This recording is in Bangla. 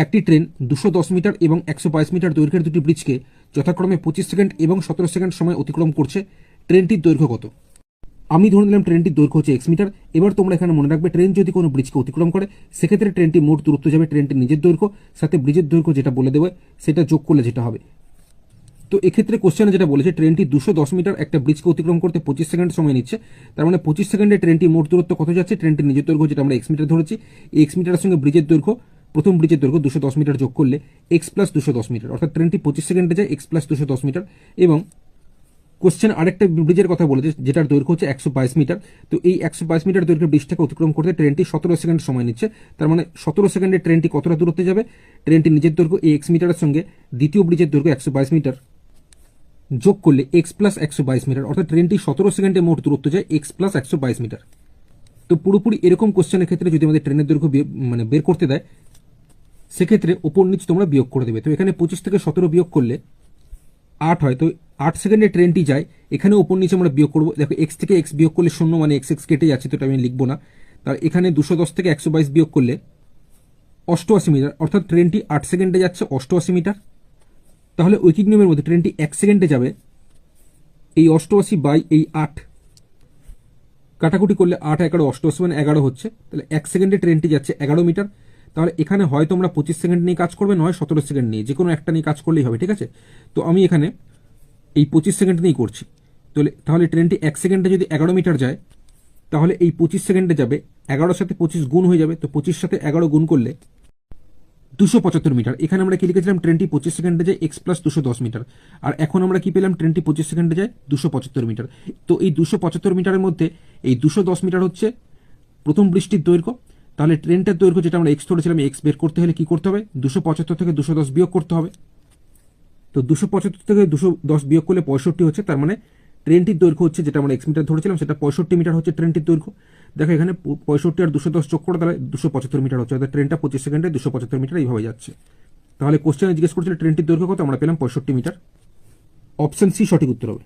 একটি ট্রেন 210 মিটার এবং 122 মিটার দৈর্ঘ্যের দুটি ব্রিজকে যথাক্রমে 25 সেকেন্ড এবং 17 সেকেন্ড সময় অতিক্রম করছে। ট্রেনটির দৈর্ঘ্য কত? আমি ধরে নিলাম ট্রেনটির দৈর্ঘ্য হচ্ছে x মিটার। এবার তোমরা এখানে মনে রাখবে, ট্রেন যদি কোনো ব্রিজকে অতিক্রম করে সেক্ষেত্রে ট্রেনটি মোট দূরত্ব যাবে ট্রেনটির নিজের দৈর্ঘ্য সাথে ব্রিজের দৈর্ঘ্য যেটা বলে দেবে সেটা যোগ করলে যেটা হবে। তো এক্ষেত্রে কোশ্চেনে যেটা বলেছে ট্রেনটি 210 মিটার একটা ব্রিজকে অতিক্রম করতে 25 সেকেন্ড সময় নিচ্ছে, তার মানে 25 সেকেন্ডে ট্রেনটি মোট দূরত্ব কত যাচ্ছে? ট্রেনটির নিজের দৈর্ঘ্য যেটা আমরা x মিটার ধরেছি, এই x মিটারের সঙ্গে ব্রিজের দৈর্ঘ্য, প্রথম ব্রিজের দৈর্ঘ্য 210 মিটার যোগ করলে x প্লাস 210 মিটার, অর্থাৎ ট্রেনটি 25 সেকেন্ডে যায় x প্লাস 210 মিটার। এবং কোশ্চেন আরেকটা ব্রিজের কথা বলেছে যেটার দৈর্ঘ্য হচ্ছে 122 মিটার। তো এই 122 মিটার দৈর্ঘ্যের ব্রিজটাকে অতিক্রম করতে ট্রেনটি 17 সেকেন্ড সময় নিচ্ছে, তার মানে 17 সেকেন্ডে ট্রেনটি কতটা দূরত্বে যাবে? ট্রেনটির নিজের দৈর্ঘ্য এই x মিটারের সঙ্গে দ্বিতীয় ব্রিজের দৈর্ঘ্য 122 মিটার যোগ করলে x প্লাস 122 মিটার, অর্থাৎ ট্রেনটি 17 সেকেন্ডে মোট দূরত্ব যায় x প্লাস 122 মিটার। তো পুরোপুরি এরকম কোশ্চেনের ক্ষেত্রে যদি আমাদের ট্রেনের দৈর্ঘ্য বের করতে দেয় সেক্ষেত্রে ওপর নিচ তোমরা বিয়োগ করে দেবে। তো এখানে 25 থেকে 17 বিয়োগ করলে 8 হয়, তো 8 সেকেন্ডে ট্রেনটি যায়, এখানে ওপর নিচে আমরা বিয়োগ করবো। দেখো x থেকে x বিয়োগ করলে 0, মানে x কেটে যাচ্ছে, তো এটা আমি লিখবো না। তার এখানে 210 থেকে 122 বিয়োগ করলে 88 মিটার, অর্থাৎ ট্রেনটি 8 সেকেন্ডে যাচ্ছে 88 মিটার। তাহলে ঐকিক নিয়মের মধ্যে ট্রেনটি 1 সেকেন্ডে যাবে এই 88 বাই এই 8, কাটাকুটি করলে 8 11 88 মানে 11 হচ্ছে, তাহলে 1 সেকেন্ডে ট্রেনটি যাচ্ছে 11 মিটার। তাহলে এখানে হয় তোমরা 25 সেকেন্ড নিয়ে কাজ করবে, নয় 17 সেকেন্ড নিয়ে, যে কোনো একটা নিয়ে কাজ করলেই হবে, ঠিক আছে। তো আমি এখানে এই 25 সেকেন্ড নিয়েই করছি। তাহলে ট্রেনটি 1 সেকেন্ডে যদি 11 মিটার যায় তাহলে এই 25 সেকেন্ডে যাবে 11 সাথে 25 গুণ হয়ে যাবে, তো 25 সাথে 11 গুণ করলে 275 মিটার। এখানে আমরা কি লিখেছিলাম? ট্রেনটি 25 সেকেন্ডে যায় x প্লাস 210 মিটার, আর এখন আমরা কি পেলাম? ট্রেনটি 25 সেকেন্ডে যায় 275 মিটার। তো এই 275 মিটারের মধ্যে এই 210 মিটার হচ্ছে প্রথম ব্রিজটির দৈর্ঘ্য। তাহলে ট্রেনটার দৈর্ঘ্য যেটা আমরা x ধরেছিলাম, x বের করতে হলে কি করতে হবে? 275 থেকে 210 বিয়োগ করতে হবে। তো 275 থেকে 210 বিয়োগ করলে 65 হচ্ছে, তার মানে ট্রেনটির দৈর্ঘ্য হচ্ছে যেটা আমরা x মিটার ধরেছিলাম সেটা 65 মিটার হচ্ছে ট্রেনটির দৈর্ঘ্য। দেখো এখানে 65 আর 210 যোগ করে তাহলে 275 মিটার হচ্ছে, অর্থাৎ ট্রেনটা 25 সেকেন্ডে 275 মিটার এইভাবে যাচ্ছে। তাহলে কোশ্চেনে জিজ্ঞেস করছিল ট্রেনটির দৈর্ঘ্য কত, আমরা পেলাম 65 মিটার। অপশন সি সঠিক উত্তর হবে।